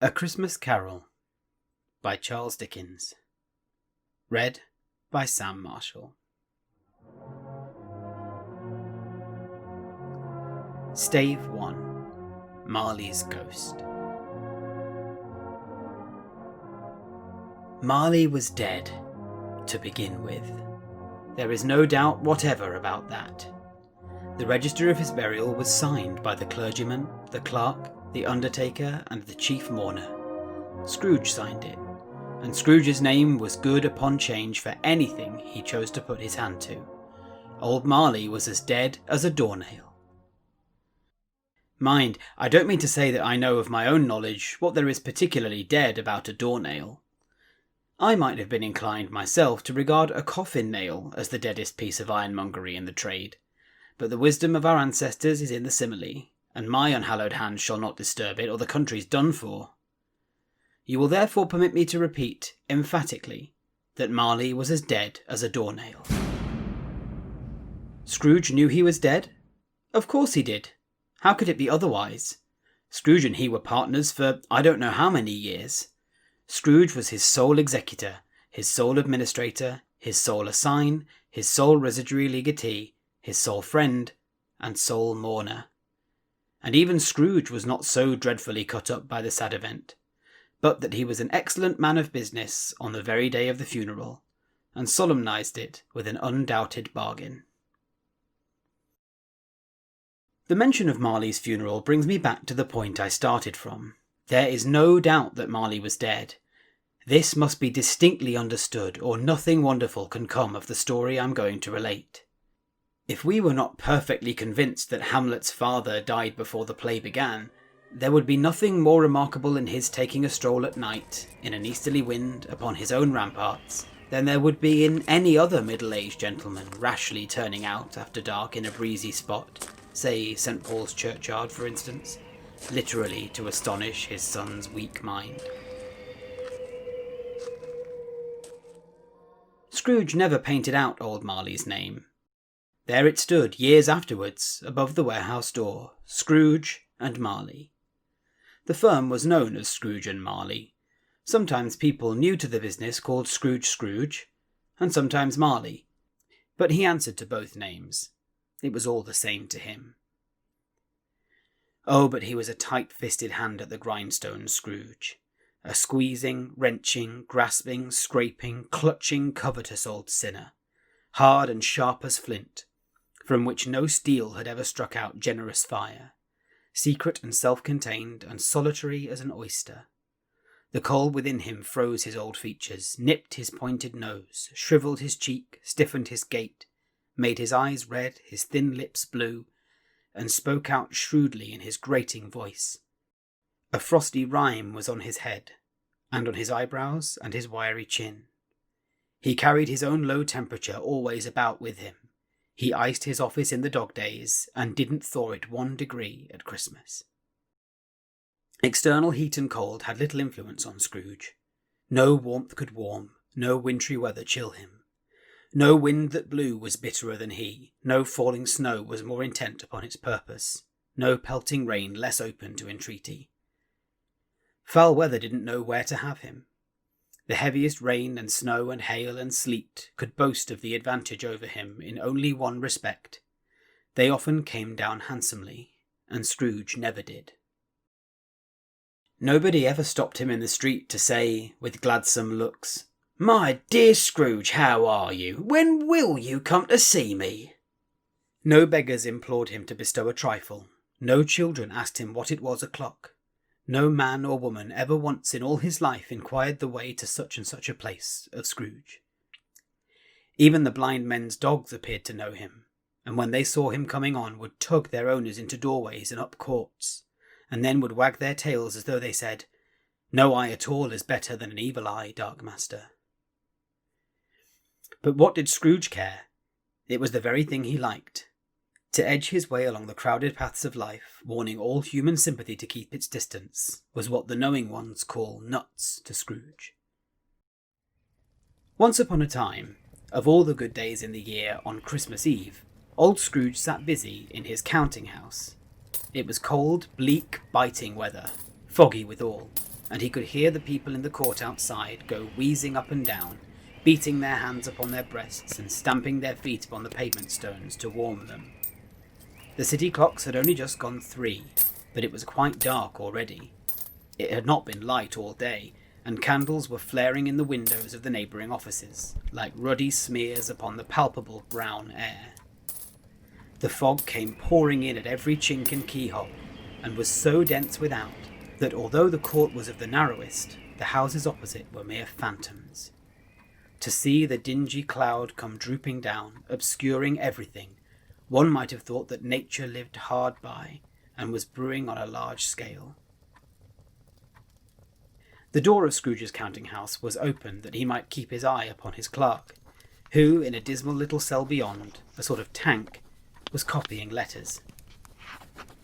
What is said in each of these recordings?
A Christmas Carol by Charles Dickens. Read by Sam Marshall. Stave 1. Marley's Ghost. Marley was dead, to begin with. There is no doubt whatever about that. The register of his burial was signed by the clergyman, the clerk, the undertaker, and the chief mourner. Scrooge signed it, and Scrooge's name was good upon change for anything he chose to put his hand to. Old Marley was as dead as a doornail. Mind, I don't mean to say that I know of my own knowledge what there is particularly dead about a doornail. I might have been inclined myself to regard a coffin nail as the deadest piece of ironmongery in the trade, but the wisdom of our ancestors is in the simile, and my unhallowed hand shall not disturb it, or the country's done for. You will therefore permit me to repeat, emphatically, that Marley was as dead as a doornail. Scrooge knew he was dead? Of course he did. How could it be otherwise? Scrooge and he were partners for I don't know how many years. Scrooge was his sole executor, his sole administrator, his sole assign, his sole residuary legatee, his sole friend, and sole mourner. And even Scrooge was not so dreadfully cut up by the sad event, but that he was an excellent man of business on the very day of the funeral, and solemnized it with an undoubted bargain. The mention of Marley's funeral brings me back to the point I started from. There is no doubt that Marley was dead. This must be distinctly understood, or nothing wonderful can come of the story I'm going to relate. If we were not perfectly convinced that Hamlet's father died before the play began, there would be nothing more remarkable in his taking a stroll at night, in an easterly wind, upon his own ramparts, than there would be in any other middle-aged gentleman rashly turning out after dark in a breezy spot, say St. Paul's churchyard for instance, literally to astonish his son's weak mind. Scrooge never painted out old Marley's name. There it stood, years afterwards, above the warehouse door, Scrooge and Marley. The firm was known as Scrooge and Marley. Sometimes people new to the business called Scrooge, and sometimes Marley. But he answered to both names. It was all the same to him. Oh, but he was a tight-fisted hand at the grindstone, Scrooge. A squeezing, wrenching, grasping, scraping, clutching, covetous old sinner. Hard and sharp as flint, from which no steel had ever struck out generous fire, secret and self-contained and solitary as an oyster. The coal within him froze his old features, nipped his pointed nose, shrivelled his cheek, stiffened his gait, made his eyes red, his thin lips blue, and spoke out shrewdly in his grating voice. A frosty rime was on his head, and on his eyebrows and his wiry chin. He carried his own low temperature always about with him. He iced his office in the dog days, and didn't thaw it 1 degree at Christmas. External heat and cold had little influence on Scrooge. No warmth could warm, no wintry weather chill him. No wind that blew was bitterer than he, no falling snow was more intent upon its purpose, no pelting rain less open to entreaty. Foul weather didn't know where to have him. The heaviest rain and snow and hail and sleet could boast of the advantage over him in only one respect. They often came down handsomely, and Scrooge never did. Nobody ever stopped him in the street to say, with gladsome looks, "My dear Scrooge, how are you? When will you come to see me?" No beggars implored him to bestow a trifle. No children asked him what it was o'clock. No man or woman ever once in all his life inquired the way to such and such a place of Scrooge. Even the blind men's dogs appeared to know him, and when they saw him coming on would tug their owners into doorways and up courts, and then would wag their tails as though they said, "No eye at all is better than an evil eye, dark master." But what did Scrooge care? It was the very thing he liked. To edge his way along the crowded paths of life, warning all human sympathy to keep its distance, was what the knowing ones call nuts to Scrooge. Once upon a time, of all the good days in the year on Christmas Eve, old Scrooge sat busy in his counting house. It was cold, bleak, biting weather, foggy withal. and he could hear the people in the court outside go wheezing up and down, beating their hands upon their breasts and stamping their feet upon the pavement stones to warm them. The city clocks had only just gone 3, but it was quite dark already. It had not been light all day, and candles were flaring in the windows of the neighbouring offices, like ruddy smears upon the palpable brown air. The fog came pouring in at every chink and keyhole, and was so dense without that although the court was of the narrowest, the houses opposite were mere phantoms. To see the dingy cloud come drooping down, obscuring everything, one might have thought that nature lived hard by and was brewing on a large scale. The door of Scrooge's counting-house was open that he might keep his eye upon his clerk, who, in a dismal little cell beyond, a sort of tank, was copying letters.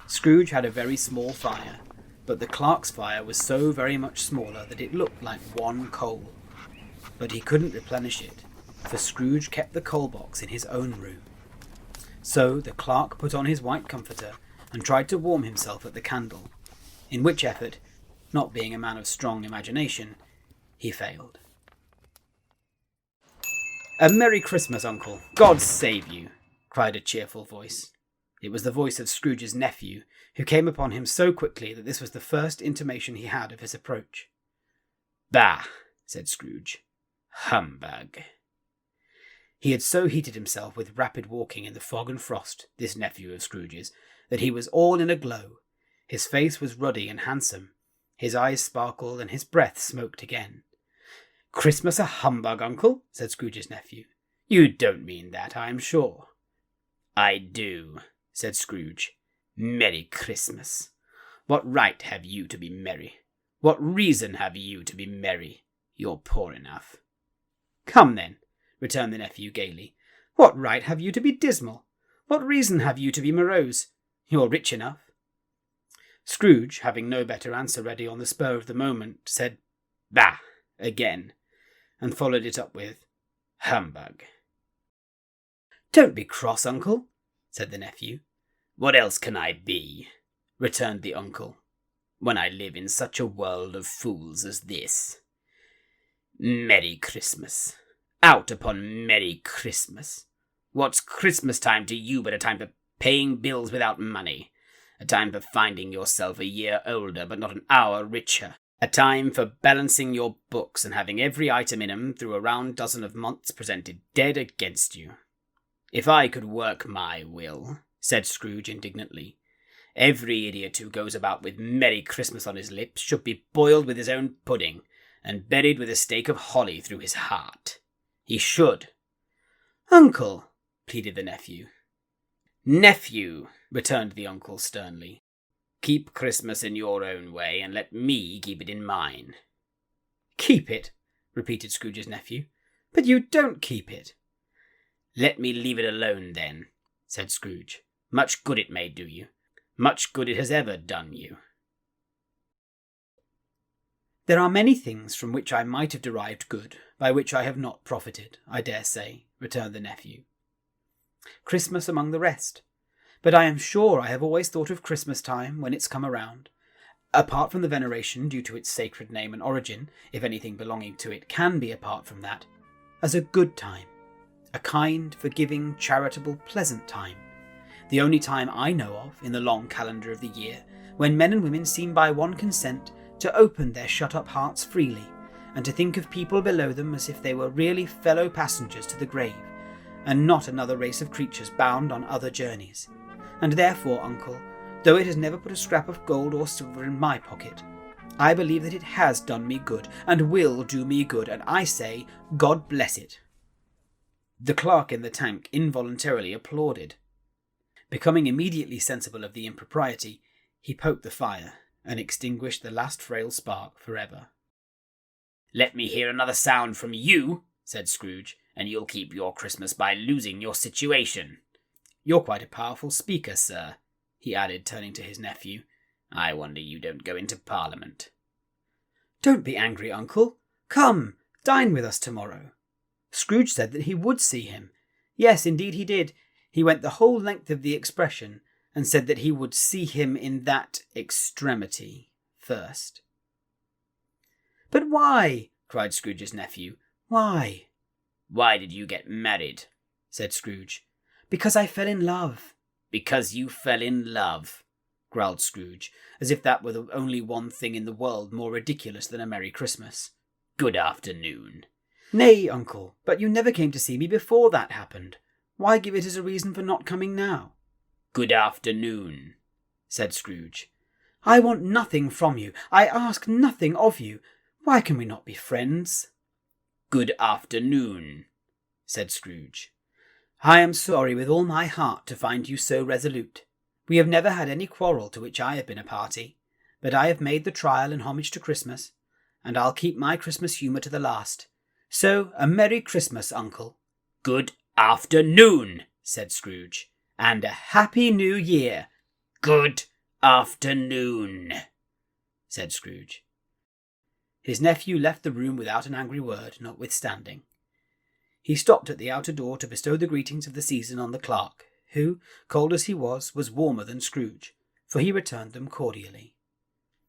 Scrooge had a very small fire, but the clerk's fire was so very much smaller that it looked like one coal. But he couldn't replenish it, for Scrooge kept the coal box in his own room. So the clerk put on his white comforter and tried to warm himself at the candle, in which effort, not being a man of strong imagination, he failed. "A Merry Christmas, Uncle! God save you!" cried a cheerful voice. It was the voice of Scrooge's nephew, who came upon him so quickly that this was the first intimation he had of his approach. "Bah!" said Scrooge. "Humbug!" He had so heated himself with rapid walking in the fog and frost, this nephew of Scrooge's, that he was all in a glow. His face was ruddy and handsome, his eyes sparkled, and his breath smoked again. "Christmas a humbug, Uncle?" said Scrooge's nephew. "You don't mean that, I am sure." "I do," said Scrooge. "Merry Christmas! What right have you to be merry? What reason have you to be merry? You're poor enough." "Come then," returned the nephew gaily. "What right have you to be dismal? What reason have you to be morose? You're rich enough." Scrooge, having no better answer ready on the spur of the moment, said "Bah!" again, and followed it up with "Humbug." "Don't be cross, Uncle," said the nephew. "What else can I be?" returned the uncle, "when I live in such a world of fools as this? Merry Christmas! Out upon Merry Christmas! What's Christmas time to you but a time for paying bills without money? A time for finding yourself a year older but not an hour richer? A time for balancing your books and having every item in 'em through a round dozen of months presented dead against you? If I could work my will," said Scrooge indignantly, "every idiot who goes about with Merry Christmas on his lips should be boiled with his own pudding and buried with a stake of holly through his heart. He should." "Uncle," pleaded the nephew. "Nephew," returned the uncle sternly, "keep Christmas in your own way, and let me keep it in mine." "Keep it?" repeated Scrooge's nephew. "But you don't keep it." "Let me leave it alone, then," said Scrooge. "Much good it may do you. Much good it has ever done you." "There are many things from which I might have derived good, by which I have not profited, I dare say," returned the nephew. "Christmas among the rest. But I am sure I have always thought of Christmas time, when it's come around, apart from the veneration due to its sacred name and origin, if anything belonging to it can be apart from that, as a good time, a kind, forgiving, charitable, pleasant time, the only time I know of in the long calendar of the year, when men and women seem by one consent to open their shut-up hearts freely, and to think of people below them as if they were really fellow passengers to the grave, and not another race of creatures bound on other journeys. And therefore, Uncle, though it has never put a scrap of gold or silver in my pocket, I believe that it has done me good, and will do me good, and I say, God bless it." The clerk in the tank involuntarily applauded. Becoming immediately sensible of the impropriety, he poked the fire, and extinguished the last frail spark forever. "Let me hear another sound from you," said Scrooge, "and you'll keep your Christmas by losing your situation. You're quite a powerful speaker, sir," he added, turning to his nephew. "I wonder you don't go into Parliament." "Don't be angry, Uncle. Come, dine with us tomorrow." Scrooge said that he would see him. Yes, indeed he did. He went the whole length of the expression, and said that he would see him in that extremity first. But why? Cried Scrooge's nephew. Why? Why did you get married? Said Scrooge. Because I fell in love. Because you fell in love, growled Scrooge, as if that were the only one thing in the world more ridiculous than a Merry Christmas. Good afternoon. Nay, uncle, but you never came to see me before that happened. Why give it as a reason for not coming now? Good afternoon, said Scrooge. I want nothing from you. I ask nothing of you. Why can we not be friends? Good afternoon, said Scrooge. I am sorry with all my heart to find you so resolute. We have never had any quarrel to which I have been a party, but I have made the trial in homage to Christmas, and I'll keep my Christmas humour to the last. So, a Merry Christmas, uncle. Good afternoon, said Scrooge. And a Happy New Year. Good afternoon, said Scrooge. His nephew left the room without an angry word, notwithstanding. He stopped at the outer door to bestow the greetings of the season on the clerk, who, cold as he was warmer than Scrooge, for he returned them cordially.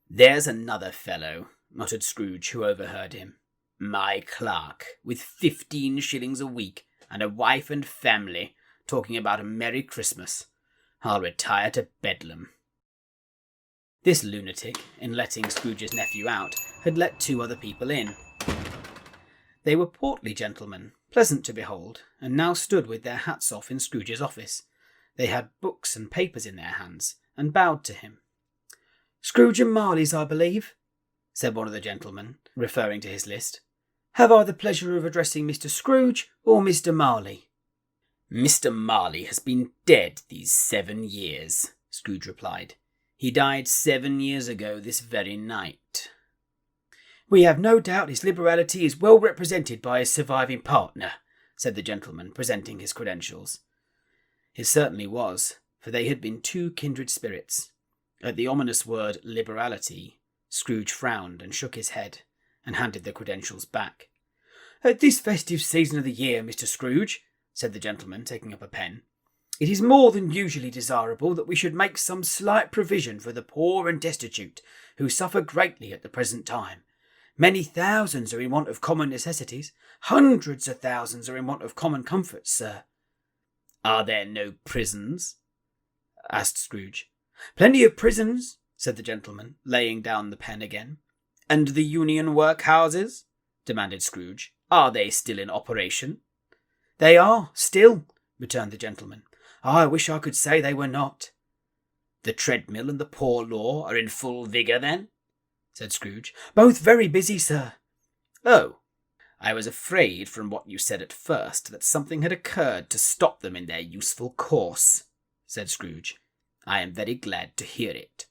There's another fellow, muttered Scrooge, who overheard him. My clerk, with 15 shillings a week, and a wife and family, talking about a Merry Christmas. I'll retire to Bedlam. This lunatic, in letting Scrooge's nephew out, had let 2 other people in. They were portly gentlemen, pleasant to behold, and now stood with their hats off in Scrooge's office. They had books and papers in their hands, and bowed to him. Scrooge and Marley's, I believe, said one of the gentlemen, referring to his list. Have I the pleasure of addressing Mr. Scrooge or Mr. Marley? Mr. Marley has been dead these 7 years, Scrooge replied. He died 7 years ago this very night. We have no doubt his liberality is well represented by his surviving partner, said the gentleman, presenting his credentials. It certainly was, for they had been 2 kindred spirits. At the ominous word liberality, Scrooge frowned and shook his head, and handed the credentials back. At this festive season of the year, Mr. Scrooge, said the gentleman, taking up a pen, it is more than usually desirable that we should make some slight provision for the poor and destitute, who suffer greatly at the present time. Many thousands are in want of common necessities. Hundreds of thousands are in want of common comforts, sir. Are there no prisons? Asked Scrooge. Plenty of prisons, said the gentleman, laying down the pen again. And the union workhouses? Demanded Scrooge. Are they still in operation? They are, still, returned the gentleman. I wish I could say they were not. The treadmill and the poor law are in full vigour, then? Said Scrooge. Both very busy, sir. Oh, I was afraid from what you said at first that something had occurred to stop them in their useful course, said Scrooge. I am very glad to hear it.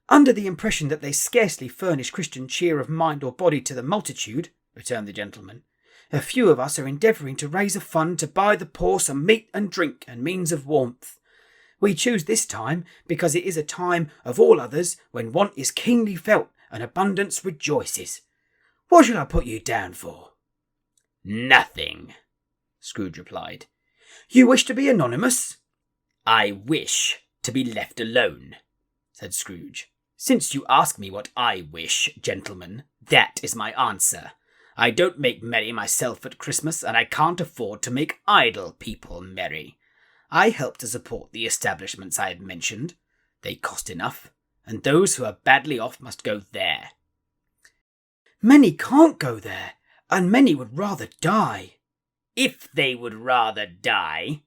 Under the impression that they scarcely furnish Christian cheer of mind or body to the multitude, returned the gentleman, a few of us are endeavouring to raise a fund to buy the poor some meat and drink and means of warmth. We choose this time because it is a time of all others when want is keenly felt and abundance rejoices. What shall I put you down for? Nothing, Scrooge replied. You wish to be anonymous? I wish to be left alone, said Scrooge. Since you ask me what I wish, gentlemen, that is my answer. I don't make merry myself at Christmas, and I can't afford to make idle people merry. I help to support the establishments I have mentioned. They cost enough, and those who are badly off must go there. Many can't go there, and many would rather die. If they would rather die,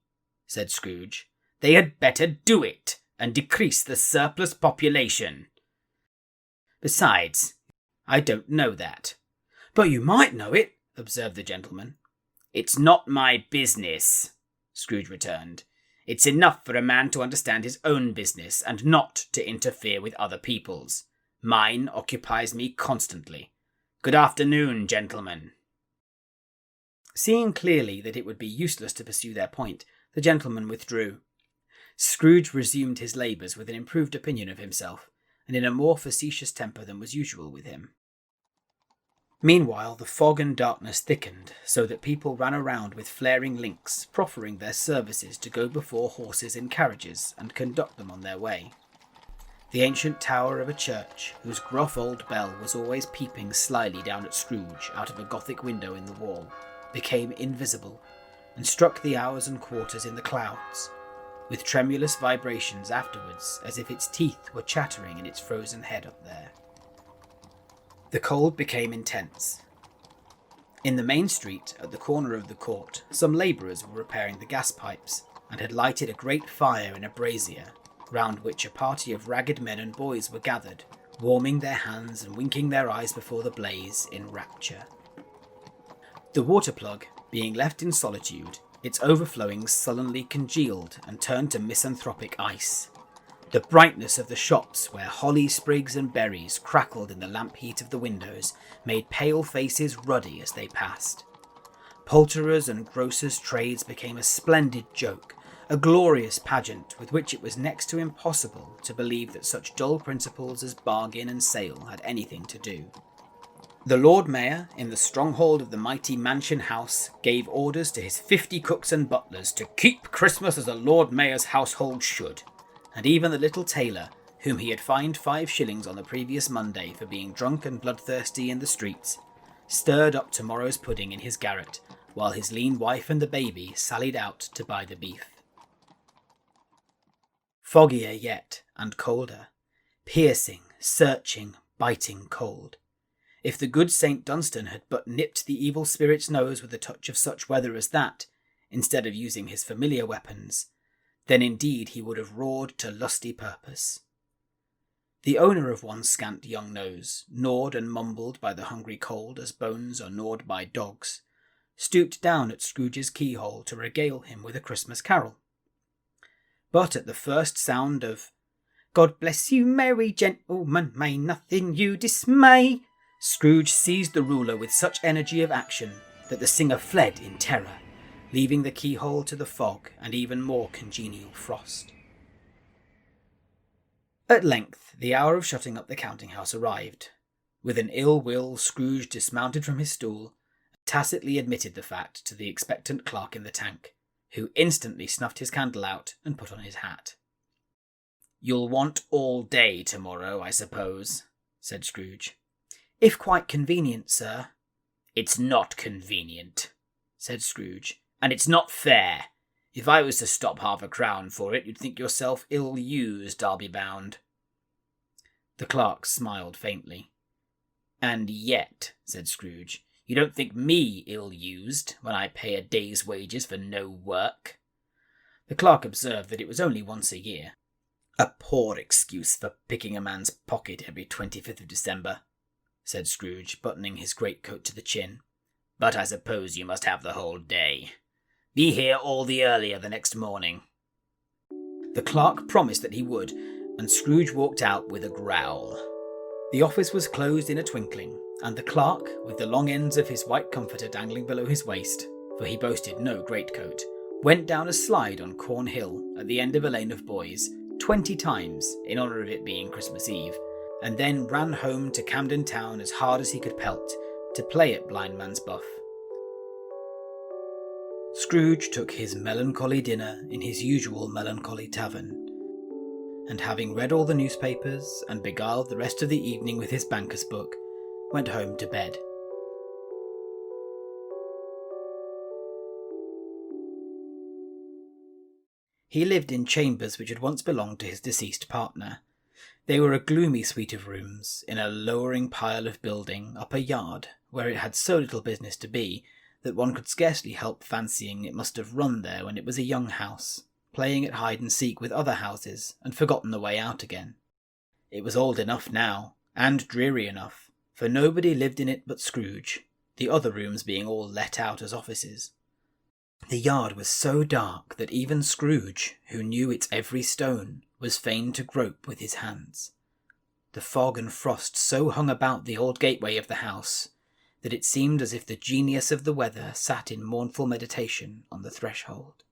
said Scrooge, they had better do it, and decrease the surplus population. Besides, I don't know that. But you might know it, observed the gentleman. It's not my business, Scrooge returned. It's enough for a man to understand his own business and not to interfere with other people's. Mine occupies me constantly. Good afternoon, gentlemen. Seeing clearly that it would be useless to pursue their point, the gentleman withdrew. Scrooge resumed his labours with an improved opinion of himself, and in a more facetious temper than was usual with him. Meanwhile, the fog and darkness thickened, so that people ran around with flaring links, proffering their services to go before horses in carriages and conduct them on their way. The ancient tower of a church, whose gruff old bell was always peeping slyly down at Scrooge out of a Gothic window in the wall, became invisible and struck the hours and quarters in the clouds, with tremulous vibrations afterwards, as if its teeth were chattering in its frozen head up there. The cold became intense. In the main street, at the corner of the court, some labourers were repairing the gas pipes, and had lighted a great fire in a brazier, round which a party of ragged men and boys were gathered, warming their hands and winking their eyes before the blaze in rapture. The water plug, being left in solitude, its overflowings sullenly congealed and turned to misanthropic ice. The brightness of the shops, where holly sprigs and berries crackled in the lamp heat of the windows, made pale faces ruddy as they passed. Poulterers' and grocers' trades became a splendid joke, a glorious pageant with which it was next to impossible to believe that such dull principles as bargain and sale had anything to do. The Lord Mayor, in the stronghold of the mighty mansion house, gave orders to his 50 cooks and butlers to keep Christmas as a Lord Mayor's household should, and even the little tailor, whom he had fined 5 shillings on the previous Monday for being drunk and bloodthirsty in the streets, stirred up tomorrow's pudding in his garret, while his lean wife and the baby sallied out to buy the beef. Foggier yet, and colder. Piercing, searching, biting cold. If the good St. Dunstan had but nipped the evil spirit's nose with a touch of such weather as that, instead of using his familiar weapons, then indeed he would have roared to lusty purpose. The owner of one scant young nose, gnawed and mumbled by the hungry cold as bones are gnawed by dogs, stooped down at Scrooge's keyhole to regale him with a Christmas carol. But at the first sound of "God bless you, merry gentlemen, may nothing you dismay," Scrooge seized the ruler with such energy of action that the singer fled in terror, leaving the keyhole to the fog and even more congenial frost. At length the hour of shutting up the counting-house arrived. With an ill will, Scrooge dismounted from his stool and tacitly admitted the fact to the expectant clerk in the tank, who instantly snuffed his candle out and put on his hat. "You'll want all day tomorrow, I suppose," said Scrooge. "If quite convenient, sir." "It's not convenient," said Scrooge, "and it's not fair. If I was to stop half a crown for it, you'd think yourself ill-used, I'll be bound." The clerk smiled faintly. "And yet," said Scrooge, "you don't think me ill-used when I pay a day's wages for no work?" The clerk observed that it was only once a year. "A poor excuse for picking a man's pocket every 25th of December," said Scrooge, buttoning his greatcoat to the chin. "But I suppose you must have the whole day. Be here all the earlier the next morning." The clerk promised that he would, and Scrooge walked out with a growl. The office was closed in a twinkling, and the clerk, with the long ends of his white comforter dangling below his waist, for he boasted no greatcoat, went down a slide on Corn Hill at the end of a lane of boys 20 times in honour of it being Christmas Eve, and then ran home to Camden Town as hard as he could pelt, to play at blind man's buff. Scrooge took his melancholy dinner in his usual melancholy tavern, and having read all the newspapers and beguiled the rest of the evening with his banker's book, went home to bed. He lived in chambers which had once belonged to his deceased partner. They were a gloomy suite of rooms, in a lowering pile of building up a yard, where it had so little business to be, that one could scarcely help fancying it must have run there when it was a young house, playing at hide-and-seek with other houses, and forgotten the way out again. It was old enough now, and dreary enough, for nobody lived in it but Scrooge, the other rooms being all let out as offices. The yard was so dark that even Scrooge, who knew its every stone, was fain to grope with his hands. The fog and frost so hung about the old gateway of the house that it seemed as if the genius of the weather sat in mournful meditation on the threshold.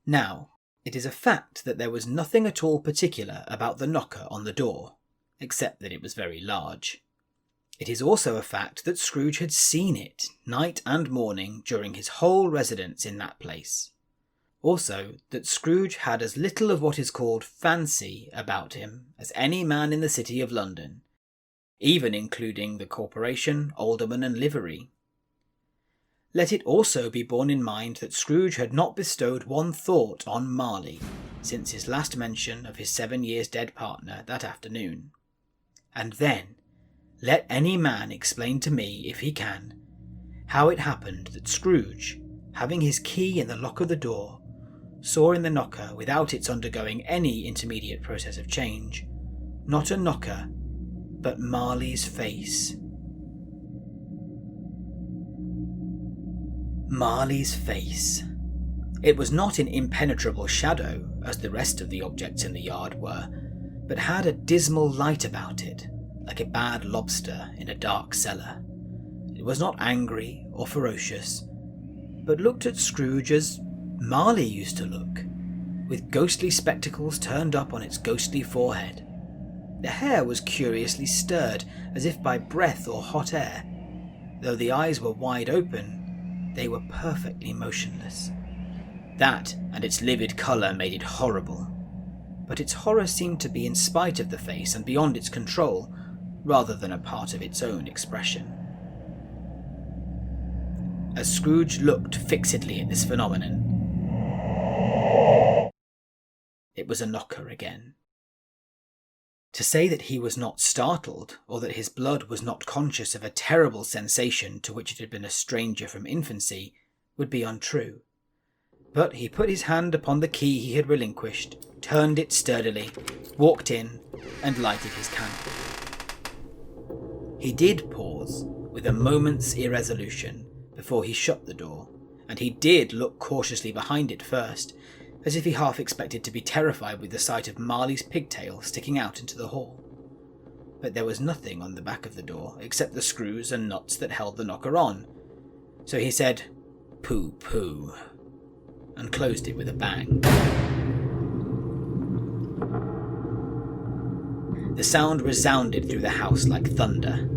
Now, it is a fact that there was nothing at all particular about the knocker on the door, except that it was very large. It is also a fact that Scrooge had seen it, night and morning, during his whole residence in that place. Also, that Scrooge had as little of what is called fancy about him as any man in the City of London, even including the corporation, alderman and livery. Let it also be borne in mind that Scrooge had not bestowed one thought on Marley since his last mention of his 7 years dead partner that afternoon. And then, let any man explain to me, if he can, how it happened that Scrooge, having his key in the lock of the door, saw in the knocker, without its undergoing any intermediate process of change, not a knocker, but Marley's face. Marley's face. It was not in impenetrable shadow, as the rest of the objects in the yard were, but had a dismal light about it, like a bad lobster in a dark cellar. It was not angry or ferocious, but looked at Scrooge as Marley used to look, with ghostly spectacles turned up on its ghostly forehead. The hair was curiously stirred, as if by breath or hot air. Though the eyes were wide open, they were perfectly motionless. That and its livid colour made it horrible, but its horror seemed to be in spite of the face and beyond its control, rather than a part of its own expression. As Scrooge looked fixedly at this phenomenon, it was a knocker again. To say that he was not startled, or that his blood was not conscious of a terrible sensation to which it had been a stranger from infancy, would be untrue. But he put his hand upon the key he had relinquished, turned it sturdily, walked in, and lighted his candle. He did pause, with a moment's irresolution, before he shut the door, and he did look cautiously behind it first, as if he half expected to be terrified with the sight of Marley's pigtail sticking out into the hall. But there was nothing on the back of the door except the screws and nuts that held the knocker on, so he said, "Pooh, pooh," and closed it with a bang. The sound resounded through the house like thunder.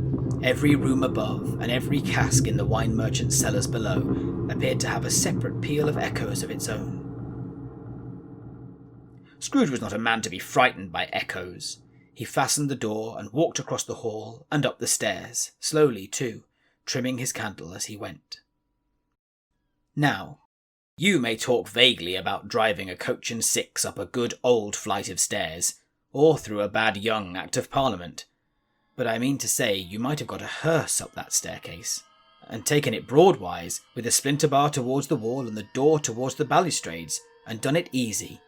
Every room above and every cask in the wine merchant's cellars below appeared to have a separate peal of echoes of its own. Scrooge was not a man to be frightened by echoes. He fastened the door and walked across the hall and up the stairs, slowly too, trimming his candle as he went. Now, you may talk vaguely about driving a coach and six up a good old flight of stairs, or through a bad young Act of Parliament, but I mean to say you might have got a hearse up that staircase, and taken it broadwise, with the splinter bar towards the wall and the door towards the balustrades, and done it easy.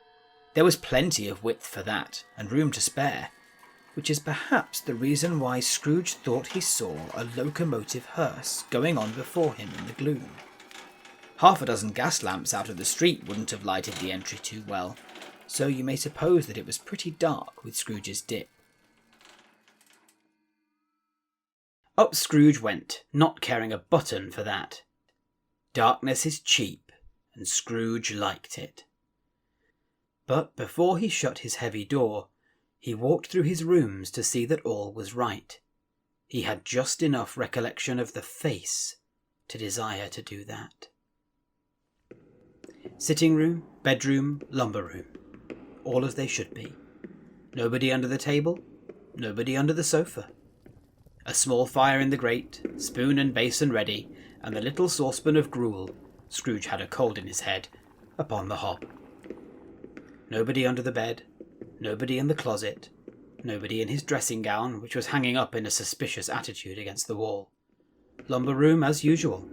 There was plenty of width for that, and room to spare, which is perhaps the reason why Scrooge thought he saw a locomotive hearse going on before him in the gloom. Half a dozen gas lamps out of the street wouldn't have lighted the entry too well, so you may suppose that it was pretty dark with Scrooge's dip. Up Scrooge went, not caring a button for that. Darkness is cheap, and Scrooge liked it. But before he shut his heavy door, he walked through his rooms to see that all was right. He had just enough recollection of the face to desire to do that. Sitting room, bedroom, lumber room, all as they should be. Nobody under the table, nobody under the sofa. A small fire in the grate, spoon and basin ready, and the little saucepan of gruel, Scrooge had a cold in his head, upon the hob. Nobody under the bed, nobody in the closet, nobody in his dressing gown, which was hanging up in a suspicious attitude against the wall. Lumber room as usual.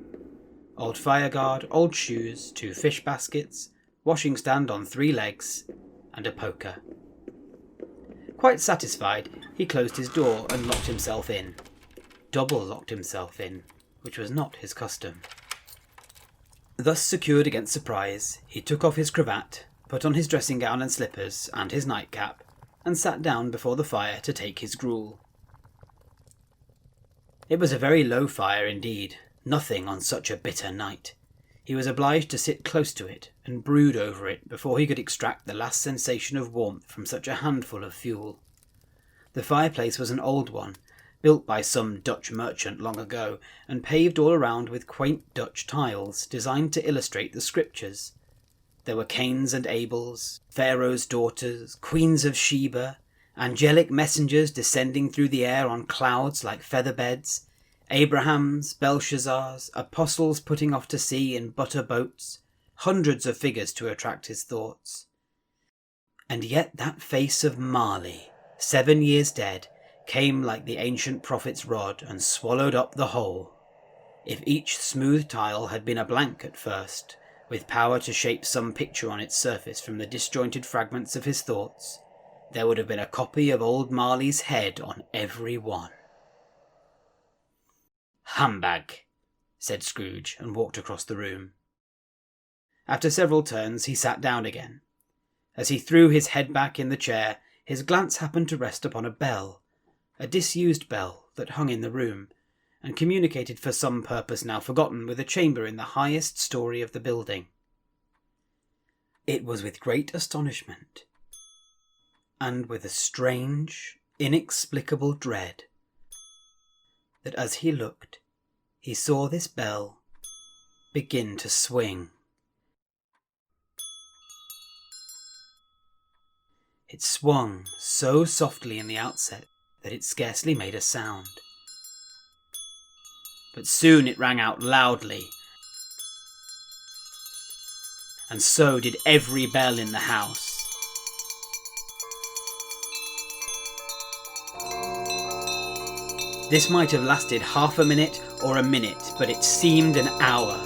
Old fireguard, old shoes, 2 fish baskets, washing stand on 3 legs, and a poker. Quite satisfied, he closed his door and locked himself in. Double locked himself in, which was not his custom. Thus secured against surprise, he took off his cravat, put on his dressing gown and slippers, and his nightcap, and sat down before the fire to take his gruel. It was a very low fire indeed, nothing on such a bitter night. He was obliged to sit close to it and brood over it before he could extract the last sensation of warmth from such a handful of fuel. The fireplace was an old one, built by some Dutch merchant long ago, and paved all around with quaint Dutch tiles designed to illustrate the scriptures. There were Cains and Abels, Pharaoh's daughters, queens of Sheba, angelic messengers descending through the air on clouds like feather beds, Abrahams, Belshazzars, apostles putting off to sea in butter boats, hundreds of figures to attract his thoughts. And yet that face of Marley, 7 years dead, came like the ancient prophet's rod and swallowed up the whole. If each smooth tile had been a blank at first, with power to shape some picture on its surface from the disjointed fragments of his thoughts, there would have been a copy of old Marley's head on every one. "Humbug," said Scrooge, and walked across the room. After several turns, he sat down again. As he threw his head back in the chair, his glance happened to rest upon a bell, a disused bell that hung in the room, and communicated for some purpose now forgotten with a chamber in the highest story of the building. It was with great astonishment, and with a strange, inexplicable dread, that as he looked, he saw this bell begin to swing. It swung so softly in the outset that it scarcely made a sound. But soon it rang out loudly, and so did every bell in the house. This might have lasted half a minute or a minute, but it seemed an hour.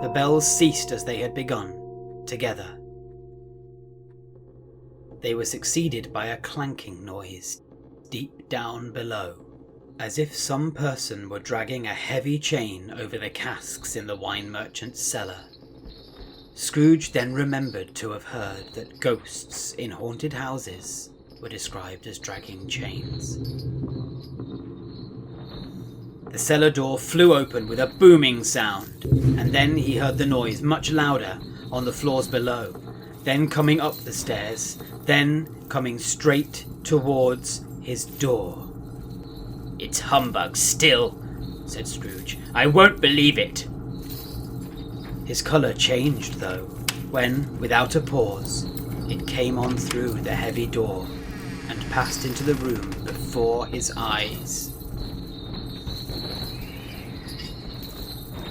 The bells ceased as they had begun, together. They were succeeded by a clanking noise deep down below, as if some person were dragging a heavy chain over the casks in the wine merchant's cellar. Scrooge then remembered to have heard that ghosts in haunted houses were described as dragging chains. The cellar door flew open with a booming sound, and then he heard the noise much louder on the floors below, then coming up the stairs, then coming straight towards his door. "It's humbug still," said Scrooge. "I won't believe it." His colour changed, though, when, without a pause, it came on through the heavy door and passed into the room before his eyes.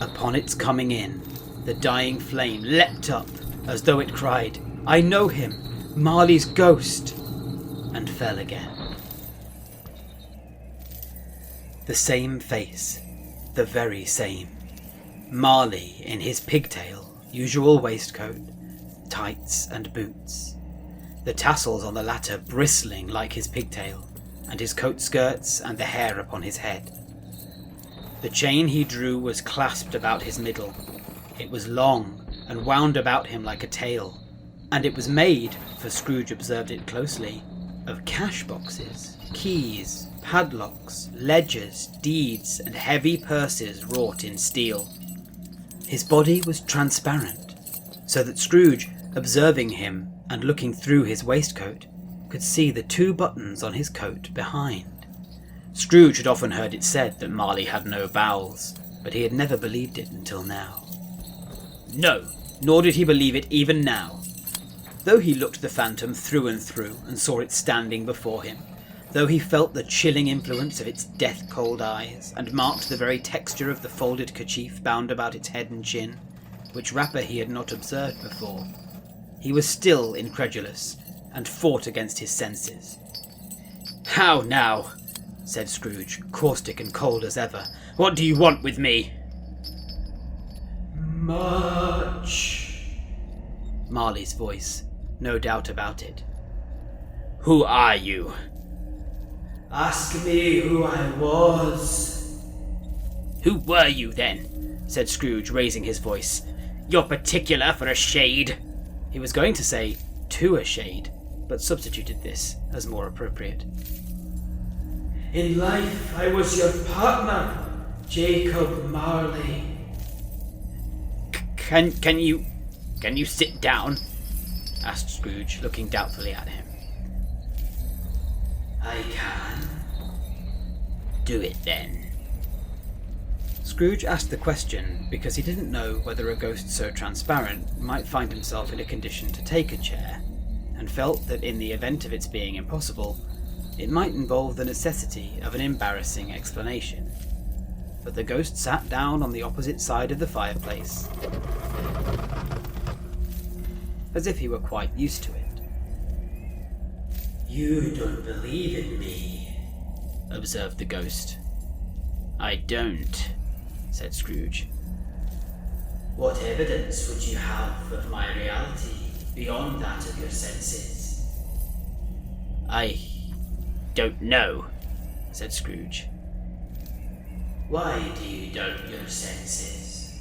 Upon its coming in, the dying flame leapt up as though it cried, "I know him, Marley's ghost," and fell again. The same face, the very same. Marley in his pigtail, usual waistcoat, tights and boots, the tassels on the latter bristling like his pigtail, and his coat skirts and the hair upon his head. The chain he drew was clasped about his middle. It was long and wound about him like a tail, and it was made, for Scrooge observed it closely, of cash boxes, keys, padlocks, ledgers, deeds, and heavy purses wrought in steel. His body was transparent, so that Scrooge, observing him and looking through his waistcoat, could see the 2 buttons on his coat behind. Scrooge had often heard it said that Marley had no bowels, but he had never believed it until now. No, nor did he believe it even now. Though he looked the phantom through and saw it standing before him, though he felt the chilling influence of its death-cold eyes, and marked the very texture of the folded kerchief bound about its head and chin, which wrapper he had not observed before, he was still incredulous, and fought against his senses. "How now?" said Scrooge, caustic and cold as ever. "What do you want with me?" "Much," Marley's voice, no doubt about it. "Who are you?" "Ask me who I was." "Who were you, then?" said Scrooge, raising his voice. "You're particular for a shade." He was going to say, "to a shade," but substituted this as more appropriate. "In life I was your partner, Jacob Marley." Can you sit down?" asked Scrooge, looking doubtfully at him. "I can." "Do it then." Scrooge asked the question because he didn't know whether a ghost so transparent might find himself in a condition to take a chair, and felt that in the event of its being impossible, it might involve the necessity of an embarrassing explanation. But the ghost sat down on the opposite side of the fireplace, as if he were quite used to it. "You don't believe in me," observed the ghost. "I don't," said Scrooge. "What evidence would you have of my reality beyond that of your senses?" "I don't know," said Scrooge. "Why do you doubt your senses?"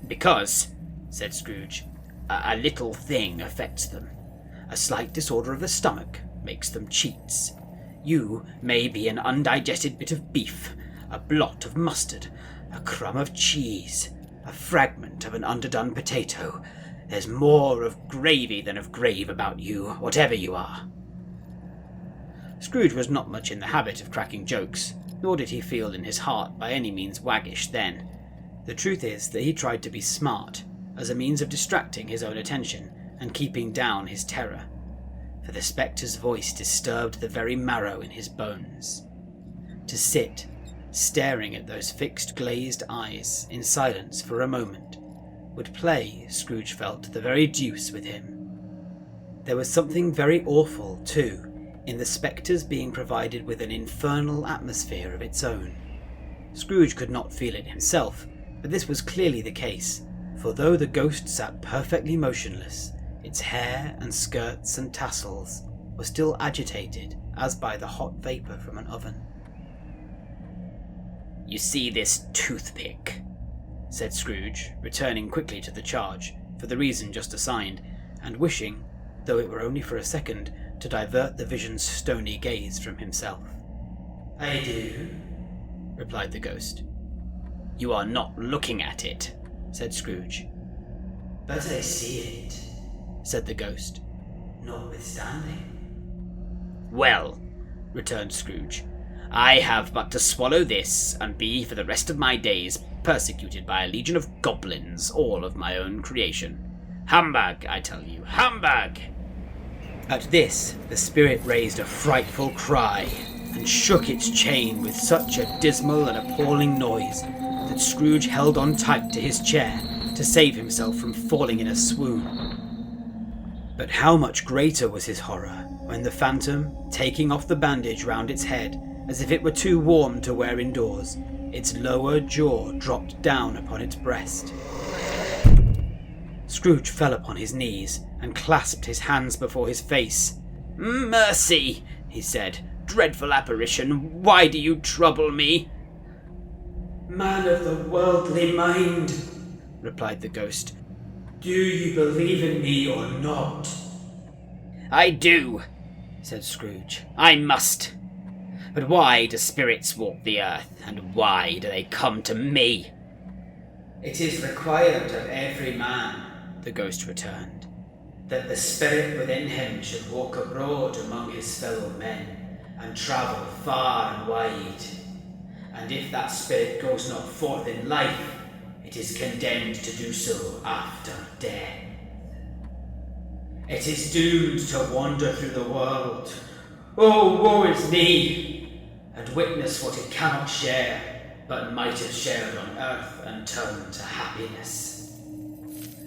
"Because," said Scrooge, a little thing affects them. A slight disorder of the stomach makes them cheats. You may be an undigested bit of beef, a blot of mustard, a crumb of cheese, a fragment of an underdone potato. There's more of gravy than of grave about you, whatever you are." Scrooge was not much in the habit of cracking jokes, nor did he feel in his heart by any means waggish then. The truth is that he tried to be smart, as a means of distracting his own attention and keeping down his terror, for the spectre's voice disturbed the very marrow in his bones. To sit, staring at those fixed glazed eyes in silence for a moment, would play, Scrooge felt, the very deuce with him. There was something very awful, too, in the spectre's being provided with an infernal atmosphere of its own. Scrooge could not feel it himself, but this was clearly the case, for though the ghost sat perfectly motionless, its hair and skirts and tassels were still agitated as by the hot vapour from an oven. "You see this toothpick?" said Scrooge, returning quickly to the charge, for the reason just assigned, and wishing, though it were only for a second, to divert the vision's stony gaze from himself. "I do," replied the ghost. "You are not looking at it," said Scrooge. "But I see it," said the ghost, "notwithstanding." "Well," returned Scrooge, "I have but to swallow this, and be for the rest of my days persecuted by a legion of goblins, all of my own creation. Humbug, I tell you, humbug!" At this, the spirit raised a frightful cry, and shook its chain with such a dismal and appalling noise that Scrooge held on tight to his chair to save himself from falling in a swoon. But how much greater was his horror when the phantom, taking off the bandage round its head, as if it were too warm to wear indoors, its lower jaw dropped down upon its breast. Scrooge fell upon his knees and clasped his hands before his face. "Mercy," he said, "dreadful apparition, why do you trouble me?" "Man of the worldly mind," replied the ghost, "do you believe in me or not?" "I do," said Scrooge. "I must. But why do spirits walk the earth, and why do they come to me?" "It is required of every man," the ghost returned, "that the spirit within him should walk abroad among his fellow men, and travel far and wide. And if that spirit goes not forth in life, it is condemned to do so after death. It is doomed to wander through the world, oh, woe is me, and witness what it cannot share, but might have shared on earth and turn to happiness."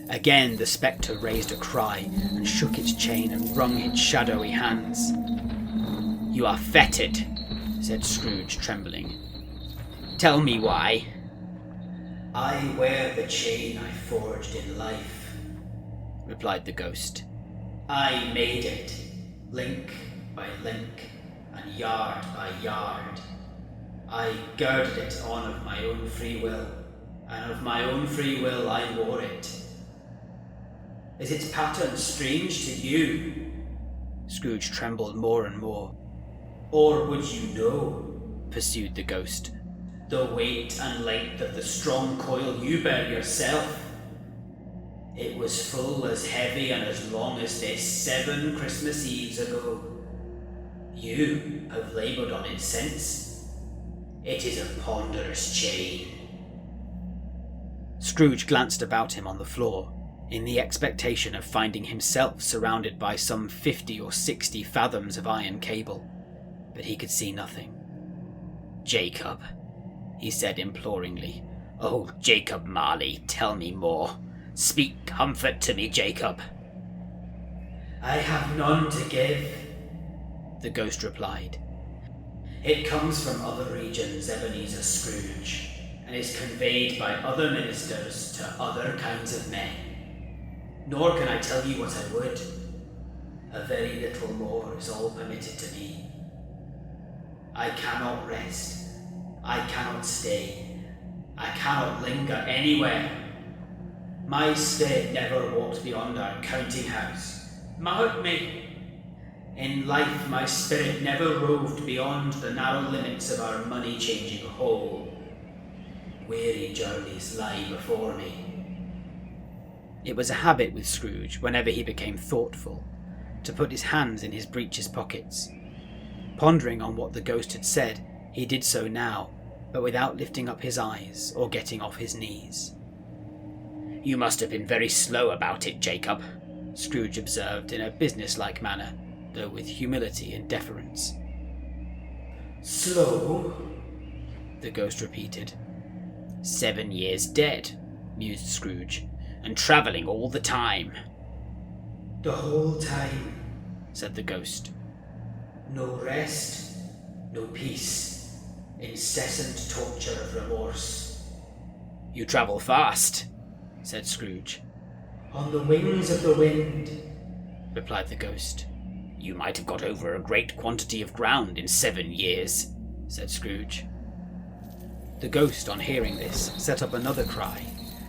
Again the spectre raised a cry, and shook its chain and wrung its shadowy hands. "You are fettered," said Scrooge, trembling. "Tell me why." "I wear the chain I forged in life," replied the ghost. "I made it, link by link, and yard by yard. I girded it on of my own free will, and of my own free will I wore it. Is its pattern strange to you?" Scrooge trembled more and more. "Or would you know," pursued the ghost, "the weight and length of the strong coil you bear yourself? It was full as heavy and as long as this 7 Christmas Eves ago. You have laboured on it since. It is a ponderous chain, Scrooge glanced about him on the floor, in the expectation of finding himself surrounded by some 50 or 60 fathoms of iron cable, but he could see nothing. "Jacob," he said imploringly. "Oh, Jacob Marley, tell me more. Speak comfort to me, Jacob." "I have none to give," the ghost replied. "It comes from other regions, Ebenezer Scrooge, and is conveyed by other ministers to other kinds of men. Nor can I tell you what I would. A very little more is all permitted to me. I cannot rest. I cannot stay. I cannot linger anywhere. My spirit never walked beyond our counting house. Mark me! In life, my spirit never roved beyond the narrow limits of our money-changing hole. Weary journeys lie before me." It was a habit with Scrooge, whenever he became thoughtful, to put his hands in his breeches pockets. Pondering on what the ghost had said, he did so now, but without lifting up his eyes or getting off his knees. "You must have been very slow about it, Jacob," Scrooge observed in a business-like manner, though with humility and deference. "Slow?" the ghost repeated. 7 years dead," mused Scrooge, "and travelling all the time." "The whole time," said the ghost. "No rest, no peace, incessant torture of remorse." "You travel fast," said Scrooge. "On the wings of the wind," replied the ghost. "You might have got over a great quantity of ground in 7 years," said Scrooge. The ghost, on hearing this, set up another cry,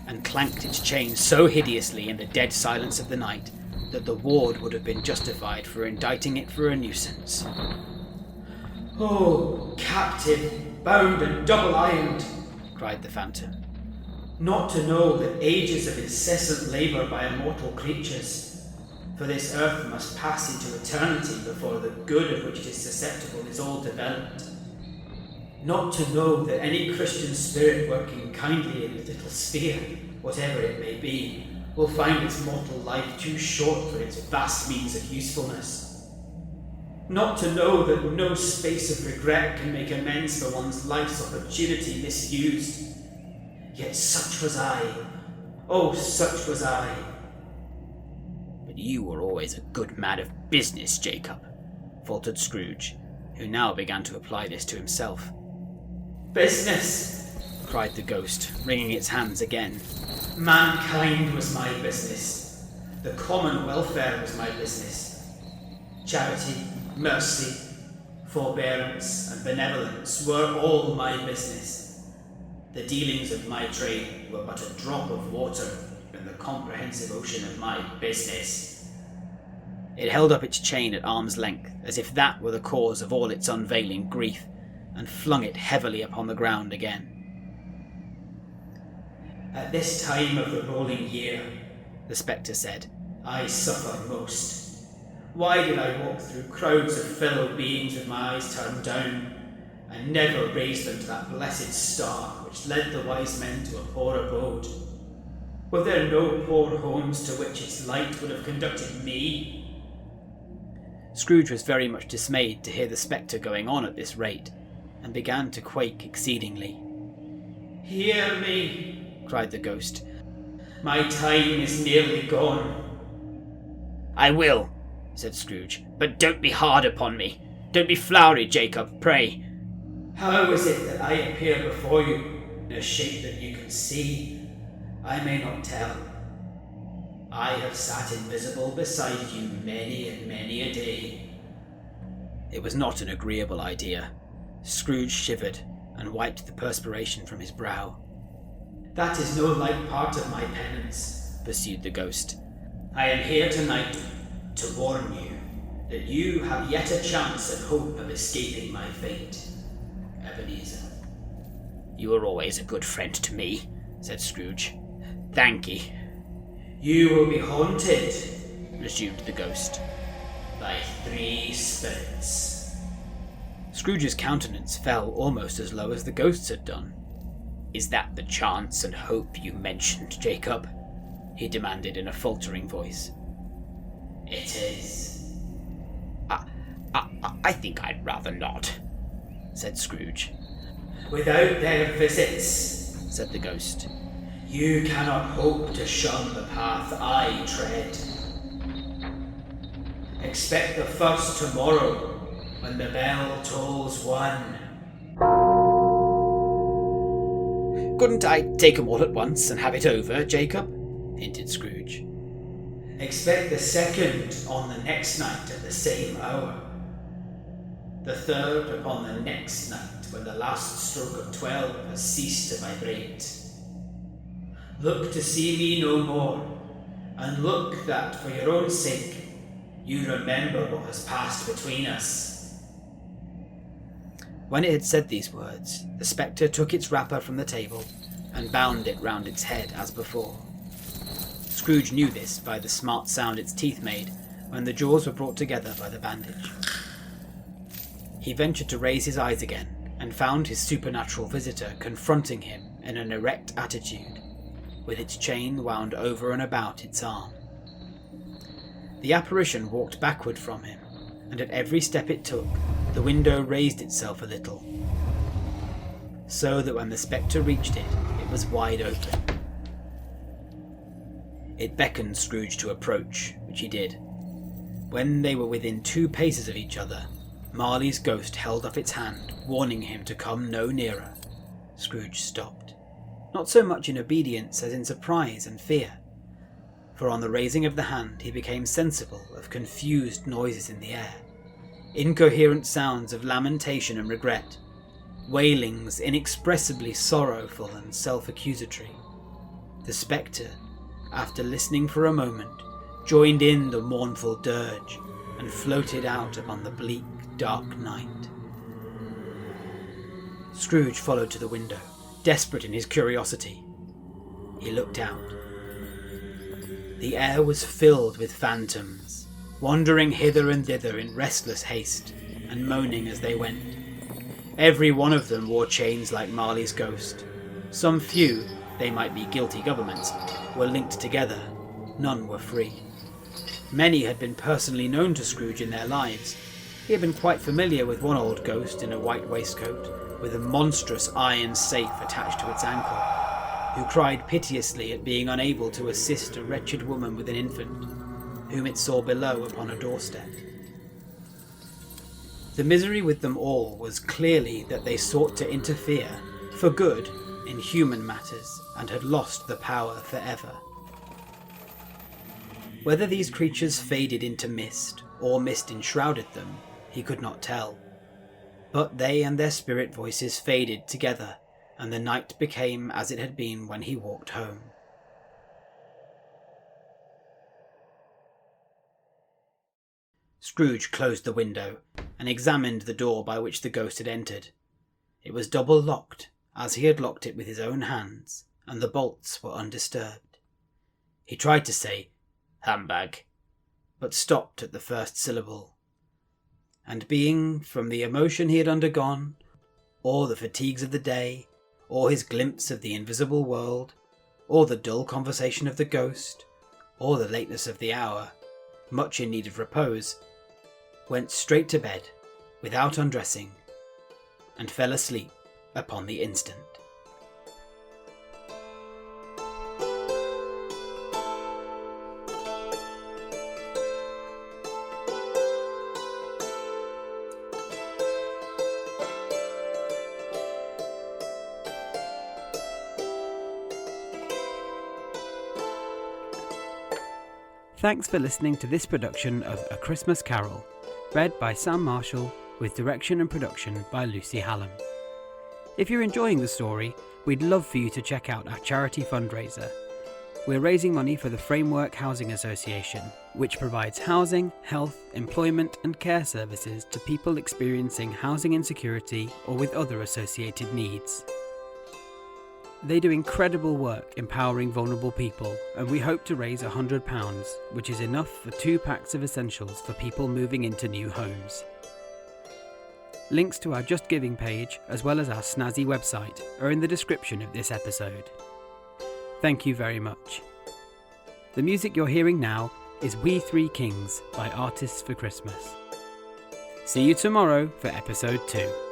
and clanked its chain so hideously in the dead silence of the night that the ward would have been justified for indicting it for a nuisance. "Oh, captive, bound and double-ironed," cried the phantom, "not to know that ages of incessant labour by immortal creatures, for this earth must pass into eternity before the good of which it is susceptible is all developed. Not to know that any Christian spirit working kindly in its little sphere, whatever it may be, will find its mortal life too short for its vast means of usefulness. Not to know that no space of regret can make amends for one's life's opportunity misused. Yet such was I. Oh, such was I." "But you were always a good man of business, Jacob," faltered Scrooge, who now began to apply this to himself. "Business!" cried the ghost, wringing its hands again. "Mankind was my business. The common welfare was my business. Charity, mercy, forbearance, and benevolence were all my business. The dealings of my trade were but a drop of water in the comprehensive ocean of my business." It held up its chain at arm's length, as if that were the cause of all its unveiling grief, and flung it heavily upon the ground again. "At this time of the rolling year," the spectre said, "I suffer most. Why did I walk through crowds of fellow beings with my eyes turned down, and never raise them to that blessed star which led the wise men to a poor abode? Were there no poor homes to which its light would have conducted me?" Scrooge was very much dismayed to hear the spectre going on at this rate, and began to quake exceedingly. "Hear me," cried the ghost. "My time is nearly gone." "I will," said Scrooge, "but don't be hard upon me. Don't be flowery, Jacob, pray." "How is it that I appear before you in a shape that you can see? I may not tell. I have sat invisible beside you many and many a day." It was not an agreeable idea. Scrooge shivered and wiped the perspiration from his brow. "That is no light part of my penance," pursued the ghost. "I am here tonight to warn you that you have yet a chance and hope of escaping my fate, Ebenezer." "You were always a good friend to me," said Scrooge. "Thank ye." "You will be haunted," resumed the ghost, "by 3 spirits." Scrooge's countenance fell almost as low as the ghost's had done. Is that the chance and hope you mentioned, Jacob? He demanded in a faltering voice. It is. I think I'd rather not, said Scrooge. Without their visits, said the ghost, you cannot hope to shun the path I tread. Expect the first tomorrow, when the bell tolls 1. Couldn't I take 'em all at once and have it over, Jacob? Hinted Scrooge. Expect the second on the next night at the same hour. The third upon the next night, when the last stroke of 12 has ceased to vibrate. Look to see me no more, and look that, for your own sake, you remember what has passed between us. When it had said these words, the spectre took its wrapper from the table and bound it round its head as before. Scrooge knew this by the smart sound its teeth made when the jaws were brought together by the bandage. He ventured to raise his eyes again and found his supernatural visitor confronting him in an erect attitude, with its chain wound over and about its arm. The apparition walked backward from him, and at every step it took, the window raised itself a little, so that when the spectre reached it, it was wide open. It beckoned Scrooge to approach, which he did. When they were within 2 paces of each other, Marley's ghost held up its hand, warning him to come no nearer. Scrooge stopped, not so much in obedience as in surprise and fear, for on the raising of the hand he became sensible of confused noises in the air, incoherent sounds of lamentation and regret, wailings inexpressibly sorrowful and self-accusatory. The spectre, after listening for a moment, joined in the mournful dirge and floated out upon the bleak, dark night. Scrooge followed to the window, desperate in his curiosity. He looked out. The air was filled with phantoms, wandering hither and thither in restless haste, and moaning as they went. Every one of them wore chains like Marley's ghost. Some few, they might be guilty governments, were linked together. None were free. Many had been personally known to Scrooge in their lives. He had been quite familiar with one old ghost in a white waistcoat, with a monstrous iron safe attached to its ankle, who cried piteously at being unable to assist a wretched woman with an infant, whom it saw below upon a doorstep. The misery with them all was clearly that they sought to interfere, for good, in human matters, and had lost the power forever. Whether these creatures faded into mist, or mist enshrouded them, he could not tell. But they and their spirit voices faded together, and the night became as it had been when he walked home. Scrooge closed the window, and examined the door by which the ghost had entered. It was double locked, as he had locked it with his own hands, and the bolts were undisturbed. He tried to say, "Humbug," but stopped at the first syllable. And being, from the emotion he had undergone, or the fatigues of the day, or his glimpse of the invisible world, or the dull conversation of the ghost, or the lateness of the hour, much in need of repose, went straight to bed, without undressing, and fell asleep upon the instant. Thanks for listening to this production of A Christmas Carol, read by Sam Marshall, with direction and production by Lucy Hallam. If you're enjoying the story, we'd love for you to check out our charity fundraiser. We're raising money for the Framework Housing Association, which provides housing, health, employment and care services to people experiencing housing insecurity or with other associated needs. They do incredible work empowering vulnerable people, and we hope to raise £100, which is enough for 2 packs of essentials for people moving into new homes. Links to our Just Giving page, as well as our snazzy website, are in the description of this episode. Thank you very much. The music you're hearing now is We Three Kings by Artists for Christmas. See you tomorrow for episode 2.